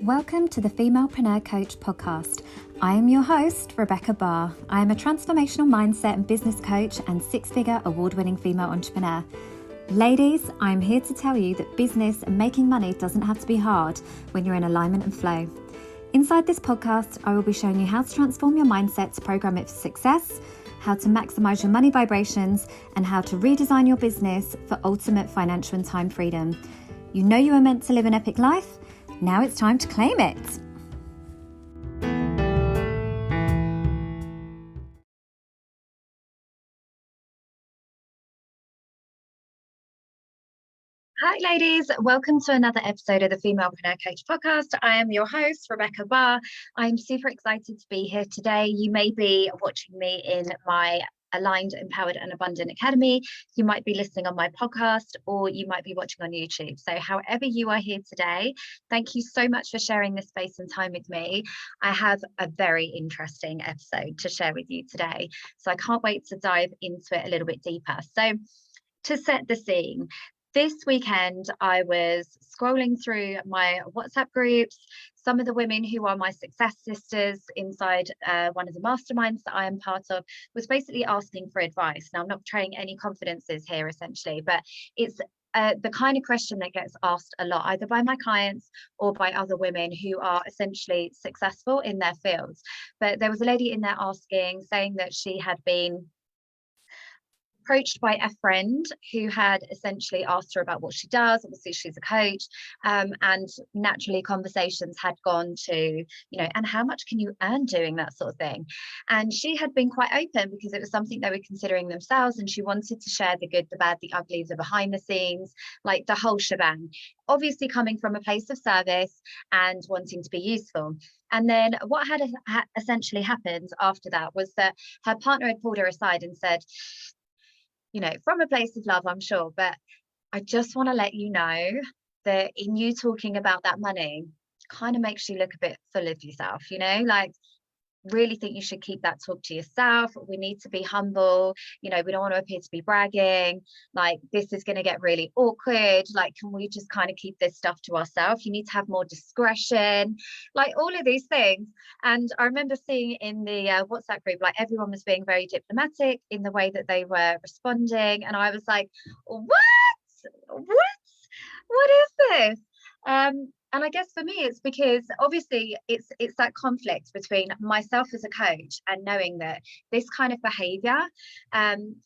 Welcome to the Femalepreneur Coach podcast. I am your host, Rebecca Barr. I am a transformational mindset and business coach and six-figure award-winning female entrepreneur. Ladies, I'm here to tell you that business and making money doesn't have to be hard when you're in alignment and flow. Inside this podcast, I will be showing you how to transform your mindset to program it for success, how to maximize your money vibrations, and how to redesign your business for ultimate financial and time freedom. You know you are meant to live an epic life. Now it's time to claim it. Hi ladies, welcome to another episode of the Femalepreneur Coach podcast. I am your host, Rebecca Barr. I'm super excited to be here today. You may be watching me in my Aligned, Empowered and Abundant Academy. You might be listening on my podcast, or you might be watching on YouTube. So however you are here today, thank you so much for sharing this space and time with me. I have a very interesting episode to share with you today. So I can't wait to dive into it a little bit deeper. So to set the scene, this weekend, I was scrolling through my WhatsApp groups. Some of the women who are my success sisters inside one of the masterminds that I am part of was basically asking for advice. Now, I'm not betraying any confidences here, essentially, but it's the kind of question that gets asked a lot, either by my clients or by other women who are essentially successful in their fields. But there was a lady in there saying that she had been approached by a friend who had essentially asked her about what she does. Obviously she's a coach, and naturally conversations had gone to, and how much can you earn doing that sort of thing? And she had been quite open because it was something they were considering themselves, and she wanted to share the good, the bad, the ugly, the behind the scenes, like the whole shebang, obviously coming from a place of service and wanting to be useful. And then what had essentially happened after that was that her partner had pulled her aside and said, from a place of love, I'm sure, but I just want to let you know that in you talking about that money kind of makes you look a bit full of yourself, really think you should keep that talk to yourself. We need to be humble. We don't want to appear to be bragging. Like, this is going to get really awkward. Like, can we just kind of keep this stuff to ourselves? You need to have more discretion, like all of these things. And I remember seeing in the WhatsApp group, like everyone was being very diplomatic in the way that they were responding. And I was like, what is this? And I guess for me, it's because obviously it's that conflict between myself as a coach and knowing that this kind of behavior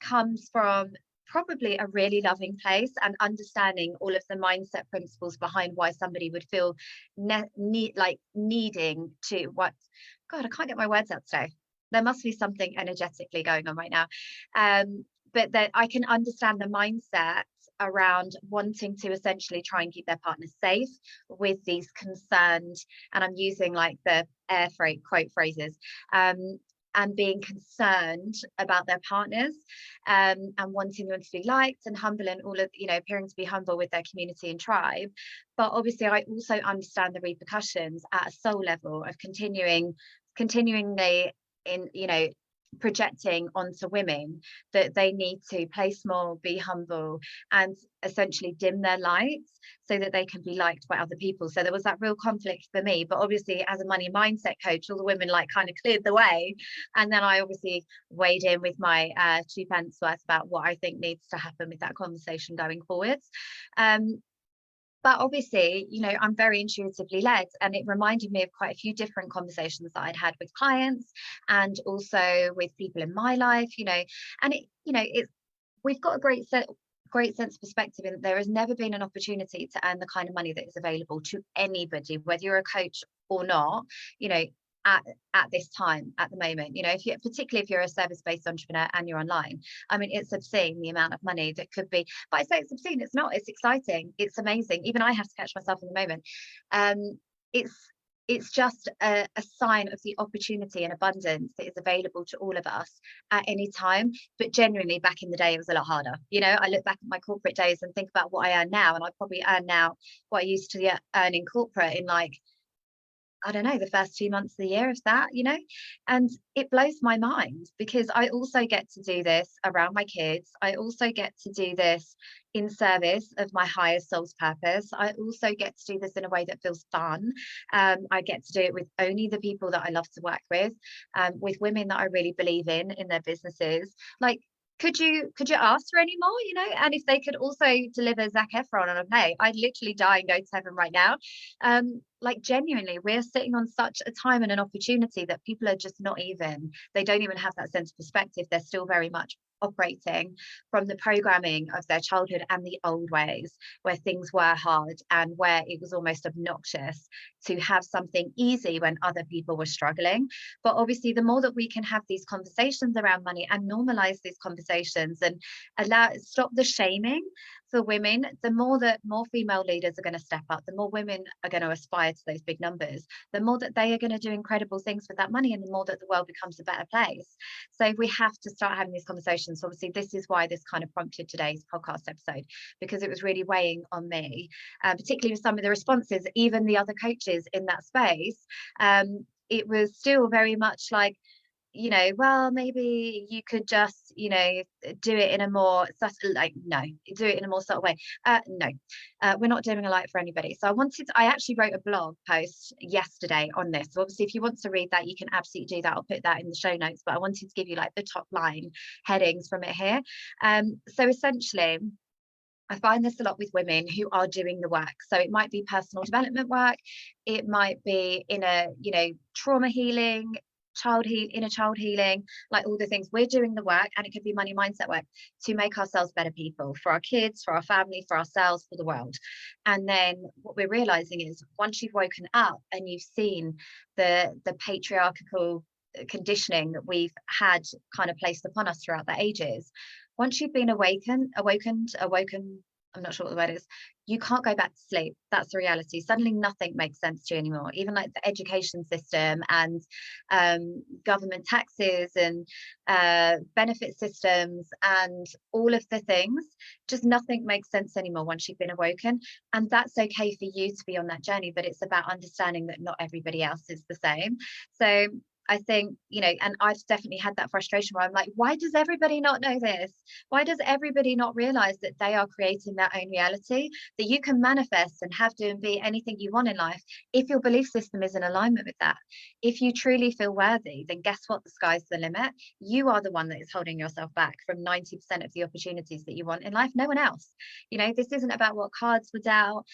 comes from probably a really loving place and understanding all of the mindset principles behind why somebody would feel needing to what. God, I can't get my words out today. There must be something energetically going on right now. But that I can understand the mindset around wanting to essentially try and keep their partner safe with these concerned, and I'm using like the air freight quote phrases, and being concerned about their partners, and wanting them to be liked and humble, and all of, appearing to be humble with their community and tribe. But obviously I also understand the repercussions at a soul level of continuingly projecting onto women that they need to play small, be humble, and essentially dim their lights so that they can be liked by other people. So there was that real conflict for me. But obviously, as a money mindset coach, all the women kind of cleared the way, and then I obviously weighed in with my 2 pence worth about what I think needs to happen with that conversation going forwards. But obviously, I'm very intuitively led, and it reminded me of quite a few different conversations that I'd had with clients and also with people in my life, and we've got a great sense of perspective in that there has never been an opportunity to earn the kind of money that is available to anybody, whether you're a coach or not, at this time, at the moment, particularly if you're a service-based entrepreneur and you're online. I mean, it's obscene the amount of money that could be, but I say it's obscene, it's not, it's exciting, it's amazing. Even I have to catch myself in the moment. It's just a sign of the opportunity and abundance that is available to all of us at any time. But genuinely, back in the day, it was a lot harder. I look back at my corporate days and think about what I earn now, and I probably earn now what I used to earn in corporate in I don't know, the first 2 months of the year, if that, and it blows my mind because I also get to do this around my kids. I also get to do this in service of my higher soul's purpose. I also get to do this in a way that feels fun. I get to do it with only the people that I love to work with women that I really believe in their businesses. Like, could you ask for any more, and if they could also deliver Zac Efron on a play, I'd literally die and go to heaven right now. Like, genuinely, we're sitting on such a time and an opportunity that people are just not even, they don't even have that sense of perspective. They're still very much operating from the programming of their childhood and the old ways, where things were hard and where it was almost obnoxious to have something easy when other people were struggling. But obviously, the more that we can have these conversations around money and normalize these conversations and stop the shaming for women, the more that more female leaders are going to step up, the more women are going to aspire to those big numbers, the more that they are going to do incredible things with that money, and the more that the world becomes a better place. So we have to start having these conversations. So obviously, this is why this kind of prompted today's podcast episode, because it was really weighing on me, particularly with some of the responses, even the other coaches in that space. It was still very much like, well, maybe you could just, do it in a more subtle, like, no, do it in a more subtle way. No, we're not doing a light for anybody. So I actually wrote a blog post yesterday on this. So obviously, if you want to read that, you can absolutely do that. I'll put that in the show notes, but I wanted to give you like the top line headings from it here. So essentially, I find this a lot with women who are doing the work. So it might be personal development work. It might be trauma healing, inner child healing, like all the things. We're doing the work, and it could be money mindset work to make ourselves better people for our kids, for our family, for ourselves, for the world. And then what we're realizing is, once you've woken up and you've seen the patriarchal conditioning that we've had kind of placed upon us throughout the ages, once you've been awoken, I'm not sure what the word is, you can't go back to sleep. That's the reality. Suddenly nothing makes sense to you anymore. Even like the education system and government taxes and benefit systems and all of the things, just nothing makes sense anymore once you've been awoken. And that's okay for you to be on that journey, but it's about understanding that not everybody else is the same. So I think, and I've definitely had that frustration where I'm like, why does everybody not know this? Why does everybody not realize that they are creating their own reality, that you can manifest and have to and be anything you want in life if your belief system is in alignment with that? If you truly feel worthy, then guess what? The sky's the limit. You are the one that is holding yourself back from 90% of the opportunities that you want in life. No one else. This isn't about what cards were dealt,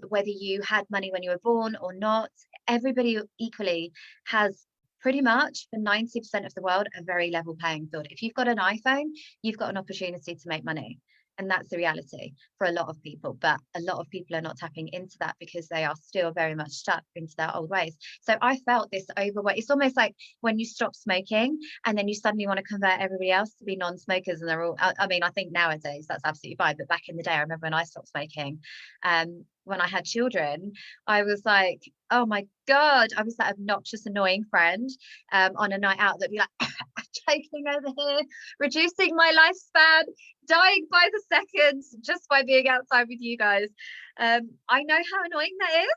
whether you had money when you were born or not. Everybody equally has, pretty much for 90% of the world, a very level playing field. If you've got an iPhone, you've got an opportunity to make money. And that's the reality for a lot of people. But a lot of people are not tapping into that because they are still very much stuck into their old ways. So I felt this overweight. It's almost like when you stop smoking and then you suddenly want to convert everybody else to be non-smokers, and they're all, I mean, I think nowadays that's absolutely fine. But back in the day, I remember when I stopped smoking, when I had children, I was like, oh my God, I was that obnoxious, annoying friend on a night out that'd be like, I'm choking over here, reducing my lifespan, dying by the seconds just by being outside with you guys. I know how annoying that is.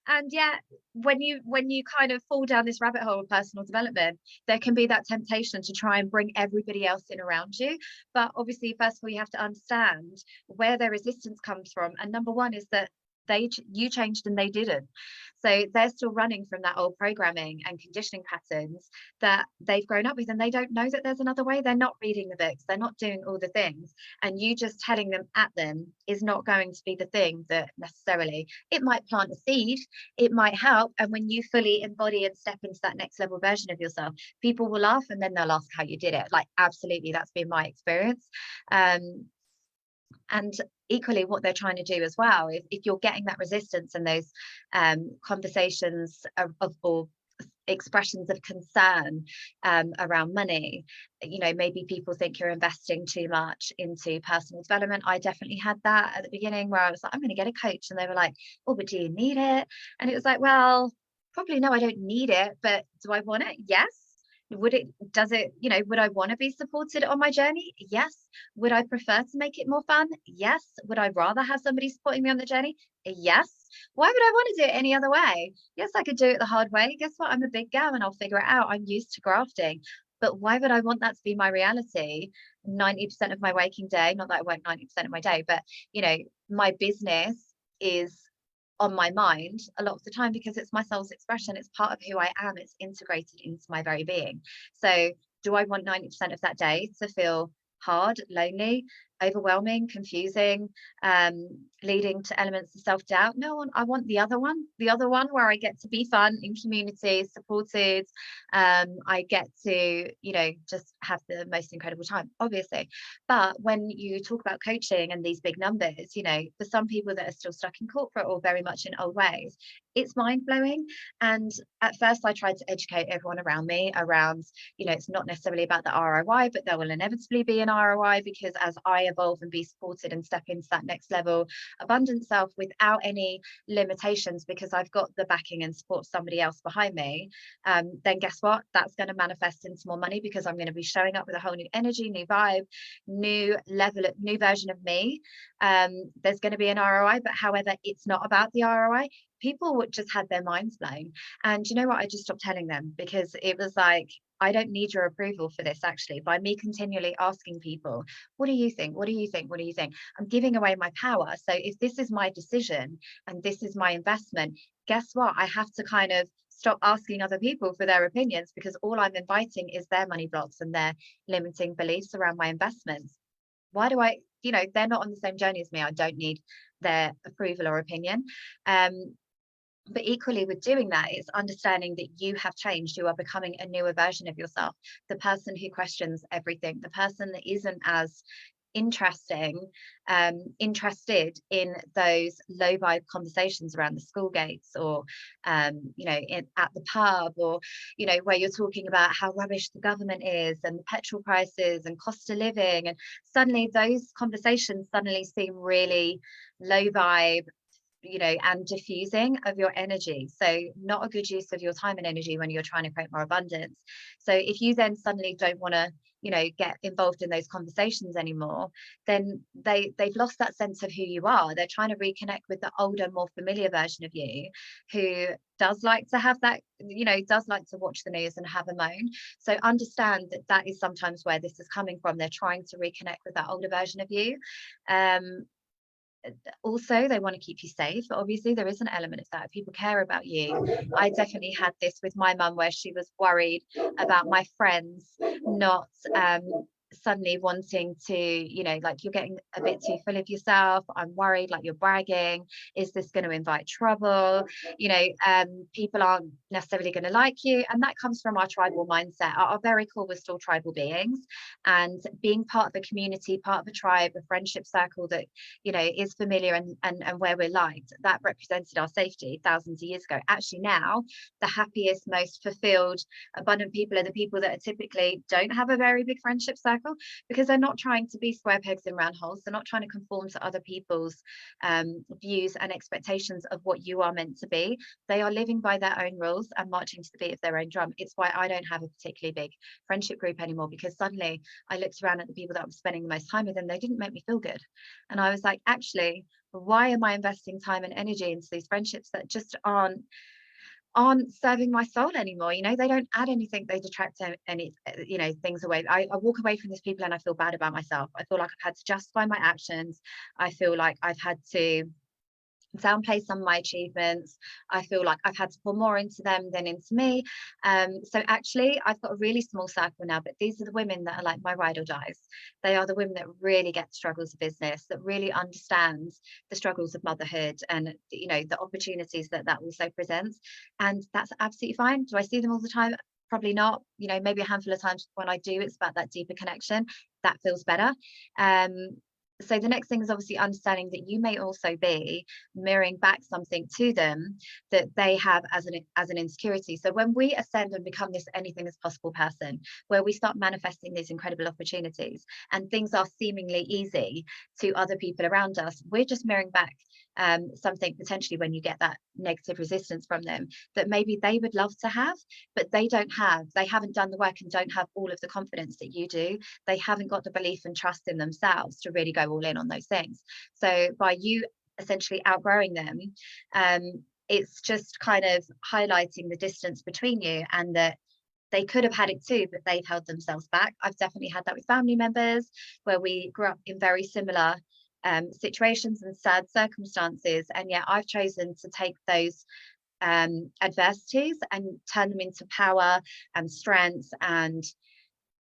And yet, when you kind of fall down this rabbit hole of personal development, there can be that temptation to try and bring everybody else in around you. But obviously, first of all, you have to understand where their resistance comes from. And number one is that you changed and they didn't. So they're still running from that old programming and conditioning patterns that they've grown up with, and they don't know that there's another way. They're not reading the books, they're not doing all the things, and you just telling them at them is not going to be the thing that necessarily, it might plant a seed, it might help, and when you fully embody and step into that next level version of yourself, people will laugh and then they'll ask how you did it. Like, absolutely, that's been my experience. And equally, what they're trying to do as well, if you're getting that resistance and those conversations or expressions of concern around money, maybe people think you're investing too much into personal development. I definitely had that at the beginning, where I was like, I'm going to get a coach, and they were like, oh, but do you need it? And it was like, well, probably no, I don't need it, but do I want it? Yes. Does it, would I want to be supported on my journey? Yes. Would I prefer to make it more fun? Yes. Would I rather have somebody supporting me on the journey? Yes. Why would I want to do it any other way? Yes, I could do it the hard way. Guess what? I'm a big gal and I'll figure it out. I'm used to grafting. But why would I want that to be my reality 90% of my waking day? Not that I work 90% of my day, but my business is on my mind a lot of the time because it's my soul's expression. It's part of who I am. It's integrated into my very being. So do I want 90% of that day to feel hard, lonely, overwhelming, confusing, leading to elements of self-doubt? No, I want the other one where I get to be fun in community, supported. I get to, just have the most incredible time, obviously. But when you talk about coaching and these big numbers, for some people that are still stuck in corporate or very much in old ways, it's mind-blowing. And at first I tried to educate everyone around me around, it's not necessarily about the ROI, but there will inevitably be an ROI, because as I evolve and be supported and step into that next level abundant self without any limitations, because I've got the backing and support of somebody else behind me, then guess what? That's going to manifest into more money, because I'm going to be showing up with a whole new energy, new vibe, new level, new version of me. There's going to be an ROI, but however, it's not about the ROI. People would just had their minds blown. And you know what? I just stopped telling them, because it was like, I don't need your approval for this. Actually, by me continually asking people, what do you think? What do you think? What do you think? I'm giving away my power. So if this is my decision and this is my investment, guess what? I have to kind of stop asking other people for their opinions, because all I'm inviting is their money blocks and their limiting beliefs around my investments. Why do I, they're not on the same journey as me. I don't need their approval or opinion. But equally with doing that, it's understanding that you have changed. You are becoming a newer version of yourself, the person who questions everything, the person that isn't as interested in those low vibe conversations around the school gates, or at the pub, or where you're talking about how rubbish the government is and the petrol prices and cost of living, and suddenly those conversations suddenly seem really low vibe, and diffusing of your energy. So not a good use of your time and energy when you're trying to create more abundance. So if you then suddenly don't want to, get involved in those conversations anymore, then they've lost that sense of who you are. They're trying to reconnect with the older, more familiar version of you, who does like to have that, does like to watch the news and have a moan. So understand that that is sometimes where this is coming from. They're trying to reconnect with that older version of you. Also, they want to keep you safe. Obviously, there is an element of that. People care about you. I definitely had this with my mum, where she was worried about my friends not suddenly wanting to, like, you're getting a bit too full of yourself. I'm worried, like, you're bragging. Is this going to invite trouble? People aren't necessarily going to like you. And that comes from our tribal mindset. Our very core, we're still tribal beings. And being part of a community, part of a tribe, a friendship circle that, is familiar and where we're liked, that represented our safety thousands of years ago. Actually, now, the happiest, most fulfilled, abundant people are the people that are typically don't have a very big friendship circle, because they're not trying to be square pegs in round holes. They're not trying to conform to other people's views and expectations of what you are meant to be. They are living by their own rules and marching to the beat of their own drum. It's why I don't have a particularly big friendship group anymore, because suddenly I looked around at the people that I was spending the most time with, and they didn't make me feel good. And I was like, actually, why am I investing time and energy into these friendships that just aren't serving my soul anymore? They don't add anything. They detract any things away. I walk away from these people and I feel bad about myself. I feel like I've had to justify my actions. I feel like I've had to downplay some of my achievements. I feel like I've had to pour more into them than into me. So actually, I've got a really small circle now, but these are the women that are like my ride or dies. They are the women that really get the struggles of business, that really understands the struggles of motherhood, and the opportunities that also presents. And that's absolutely fine. Do I see them all the time? Probably not. Maybe a handful of times. When I do, it's about that deeper connection. That feels better. So the next thing is obviously understanding that you may also be mirroring back something to them that they have as an insecurity. So when we ascend and become this anything is possible person, where we start manifesting these incredible opportunities and things are seemingly easy to other people around us, we're just mirroring back something potentially when you get that negative resistance from them that maybe they would love to have, but they haven't done the work and don't have all of the confidence that you do. They haven't got the belief and trust in themselves to really go all in on those things. So by you essentially outgrowing them, it's just kind of highlighting the distance between you, and that they could have had it too, but they've held themselves back. I've definitely had that with family members where we grew up in very similar situations and sad circumstances, and yet I've chosen to take those adversities and turn them into power and strength and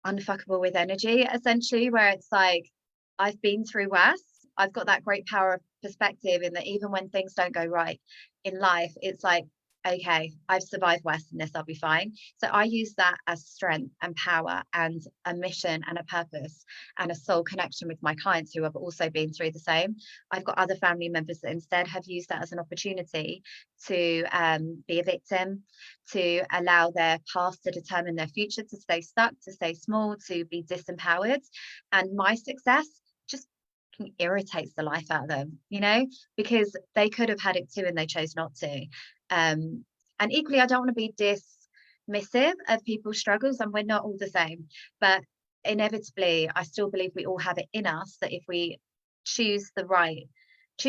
unfuckable with energy, essentially, where it's like, I've been through worse. I've got that great power of perspective in that even when things don't go right in life, it's like, okay, I've survived worse than this, I'll be fine. So I use that as strength and power and a mission and a purpose and a soul connection with my clients who have also been through the same. I've got other family members that instead have used that as an opportunity to be a victim, to allow their past to determine their future, to stay stuck, to stay small, to be disempowered. And my success just irritates the life out of them, because they could have had it too and they chose not to. And equally, I don't want to be dismissive of people's struggles, and we're not all the same, but inevitably I still believe we all have it in us that if we choose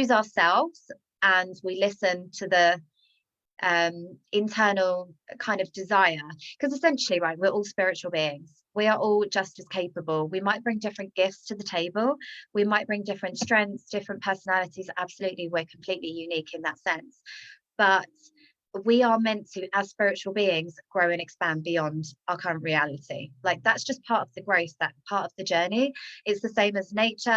ourselves and we listen to the internal kind of desire, because essentially, right, we're all spiritual beings. We are all just as capable. We might bring different gifts to the table. We might bring different strengths, different personalities. Absolutely, we're completely unique in that sense. But we are meant to, as spiritual beings, grow and expand beyond our current reality. Like, that's just part of the growth, that part of the journey. It's the same as nature.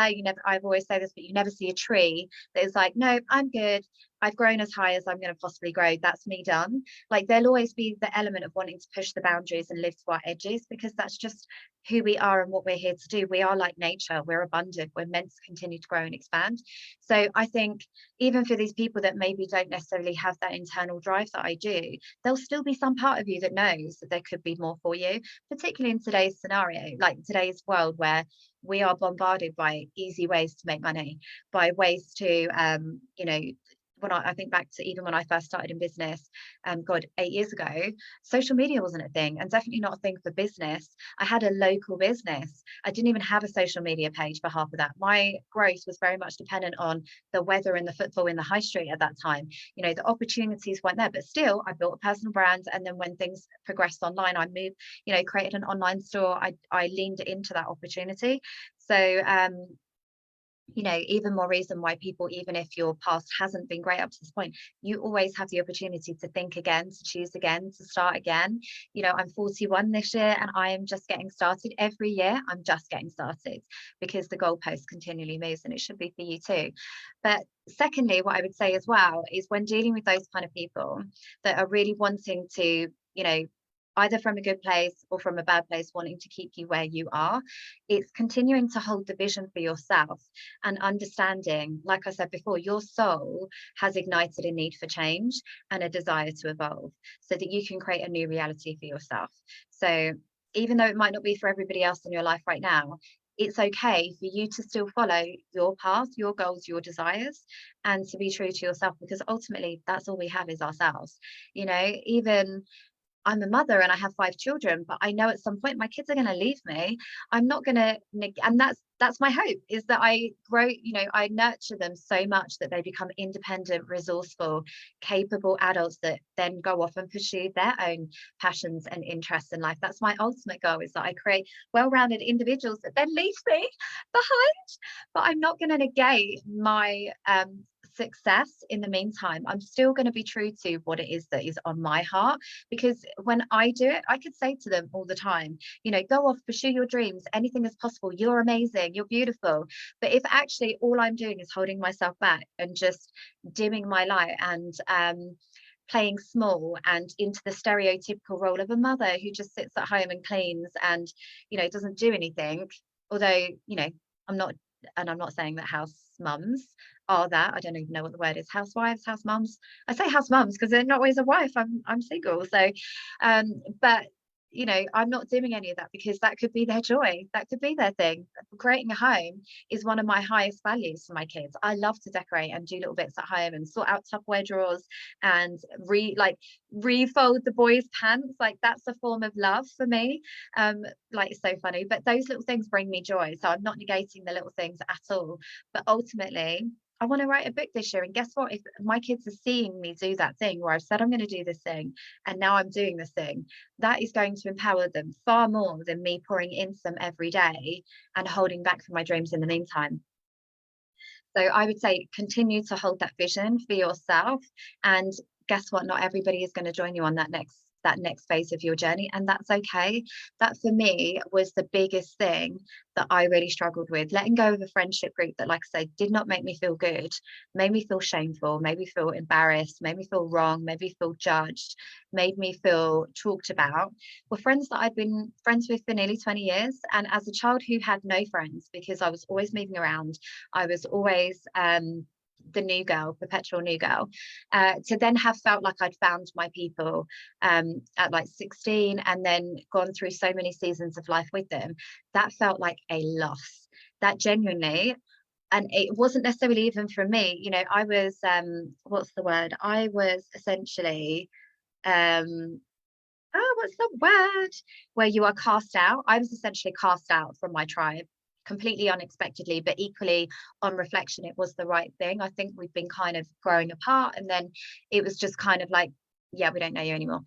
I've always said this, but you never see a tree that is like, no, I'm good, I've grown as high as I'm going to possibly grow, that's me done. Like, there'll always be the element of wanting to push the boundaries and live to our edges, because that's just who we are and what we're here to do. We are like nature, we're abundant, we're meant to continue to grow and expand. So I think even for these people that maybe don't necessarily have that internal drive that I do, there'll still be some part of you that knows that there could be more for you, particularly in today's scenario, like today's world, where we are bombarded by easy ways to make money, by ways to when I think back to even when I first started in business, 8 years ago, social media wasn't a thing, and definitely not a thing for business. I had a local business. I didn't even have a social media page for half of that. My growth was very much dependent on the weather and the footfall in the high street at that time. The opportunities weren't there, but still I built a personal brand. And then when things progressed online, I moved, created an online store. I leaned into that opportunity. So even more reason why people, even if your past hasn't been great up to this point, you always have the opportunity to think again, to choose again, to start again. I'm 41 this year and I am just getting started. Every year I'm just getting started, because the goalpost continually moves, and it should be for you too. But secondly, what I would say as well is, when dealing with those kind of people that are really wanting to, either from a good place or from a bad place, wanting to keep you where you are, it's continuing to hold the vision for yourself and understanding, like I said before, your soul has ignited a need for change and a desire to evolve so that you can create a new reality for yourself. So even though it might not be for everybody else in your life right now, it's okay for you to still follow your path, your goals, your desires, and to be true to yourself, because ultimately that's all we have is ourselves. Even I'm a mother and I have 5 children, but I know at some point my kids are going to leave me. I'm not going to, and that's my hope, is that I grow, I nurture them so much that they become independent, resourceful, capable adults that then go off and pursue their own passions and interests in life. That's my ultimate goal, is that I create well-rounded individuals that then leave me behind. But I'm not going to negate my success in the meantime. I'm still going to be true to what it is that is on my heart, because when I do it, I could say to them all the time, go off, pursue your dreams, anything is possible, you're amazing, you're beautiful. But if actually all I'm doing is holding myself back and just dimming my light and playing small and into the stereotypical role of a mother who just sits at home and cleans and doesn't do anything, although I'm not saying that house mums are that. I don't even know what the word is. Housewives, house mums. I say house mums because they're not always a wife. I'm single. So but you know, I'm not doing any of that because that could be their joy. That could be their thing. Creating a home is one of my highest values for my kids. I love to decorate and do little bits at home and sort out Tupperware drawers and refold the boys' pants. Like, that's a form of love for me. Like, it's so funny, but those little things bring me joy. So I'm not negating the little things at all. But ultimately, I want to write a book this year. And guess what? If my kids are seeing me do that thing where I've said I'm going to do this thing, and now I'm doing this thing, that is going to empower them far more than me pouring into them every day and holding back for my dreams in the meantime. So I would say continue to hold that vision for yourself. And guess what? Not everybody is going to join you on that next phase of your journey, and that's okay. That for me was the biggest thing that I really struggled with, letting go of a friendship group that, like I said, did not make me feel good, made me feel shameful, made me feel embarrassed, made me feel wrong, made me feel judged, made me feel talked about, were friends that I'd been friends with for nearly 20 years. And as a child who had no friends because I was always moving around, I was always the new girl, perpetual new girl, to then have felt like I'd found my people at like 16 and then gone through so many seasons of life with them, that felt like a loss. That genuinely, and it wasn't necessarily even for me, you know, I was what's the word, I was essentially what's the word, where you are cast out. I was essentially cast out from my tribe completely unexpectedly, but equally on reflection it was the right thing. I think we've been kind of growing apart, and then it was just kind of like, yeah, we don't know you anymore,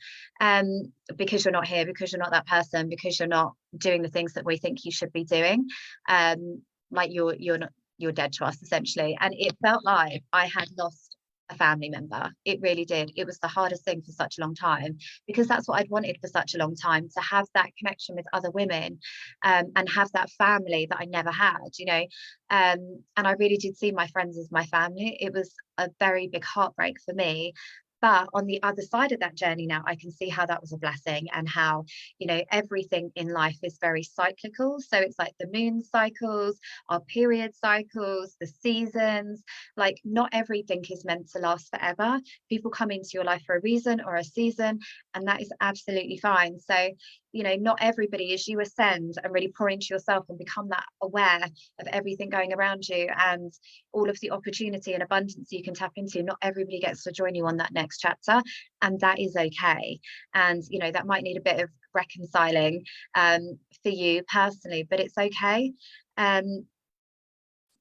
because you're not here, because you're not that person, because you're not doing the things that we think you should be doing. Like you're dead to us essentially. And it felt like I had lost a family member. It really did. It was the hardest thing for such a long time, because that's what I'd wanted for such a long time, to have that connection with other women, and have that family that I never had, you know. And I really did see my friends as my family. It was a very big heartbreak for me. But on the other side of that journey now, I can see how that was a blessing, and how, you know, everything in life is very cyclical. So it's like the moon cycles, our period cycles, the seasons, like not everything is meant to last forever. People come into your life for a reason or a season, and that is absolutely fine. So, you know, not everybody, as you ascend and really pour into yourself and become that aware of everything going around you and all of the opportunity and abundance you can tap into, not everybody gets to join you on that next chapter, and that is okay. And you know, that might need a bit of reconciling for you personally, but it's okay.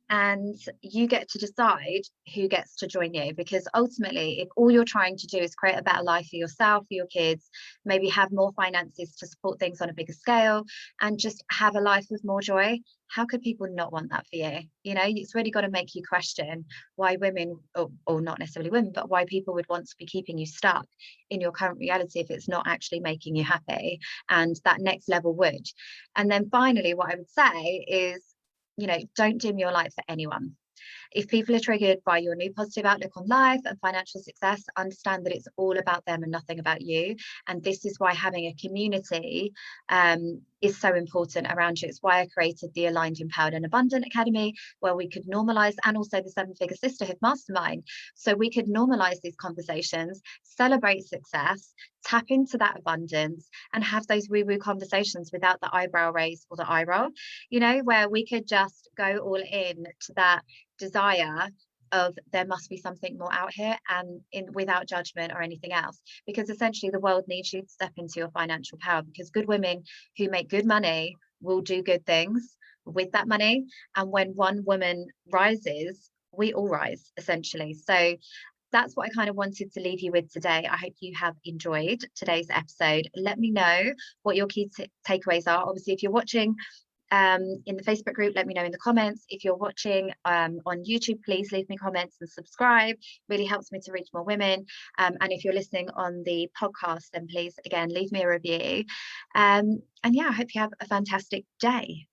And you get to decide who gets to join you, because ultimately, if all you're trying to do is create a better life for yourself, for your kids, maybe have more finances to support things on a bigger scale, and just have a life with more joy, how could people not want that for you? You know, it's really got to make you question why women, or not necessarily women, but why people would want to be keeping you stuck in your current reality if it's not actually making you happy, and that next level would. And then finally, what I would say is, you know, don't dim your light for anyone. If people are triggered by your new positive outlook on life and financial success, understand that it's all about them and nothing about you. And this is why having a community is so important around you. It's why I created the Aligned, Empowered and Abundant Academy, where we could normalize, and also the 7-Figure Sisterhood Mastermind. So we could normalize these conversations, celebrate success, tap into that abundance, and have those woo-woo conversations without the eyebrow raise or the eye roll, you know, where we could just go all in to that desire of there must be something more out here, and without judgment or anything else, because essentially the world needs you to step into your financial power, because good women who make good money will do good things with that money, and when one woman rises, we all rise essentially. So that's what I kind of wanted to leave you with today. I hope you have enjoyed today's episode. Let me know what your key takeaways are. Obviously, if you're watching in the Facebook group, let me know in the comments. If you're watching on YouTube, please leave me comments and subscribe. Really helps me to reach more women. And if you're listening on the podcast, then please, again, leave me a review. And yeah, I hope you have a fantastic day.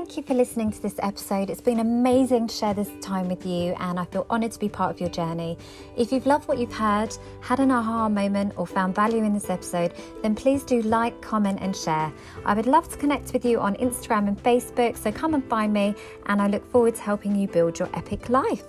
thank you for listening to this episode. It's been amazing to share this time with you, and I feel honoured to be part of your journey. If you've loved what you've heard, had an aha moment, or found value in this episode, then please do like, comment and share. I would love to connect with you on Instagram and Facebook, so come and find me, and I look forward to helping you build your epic life.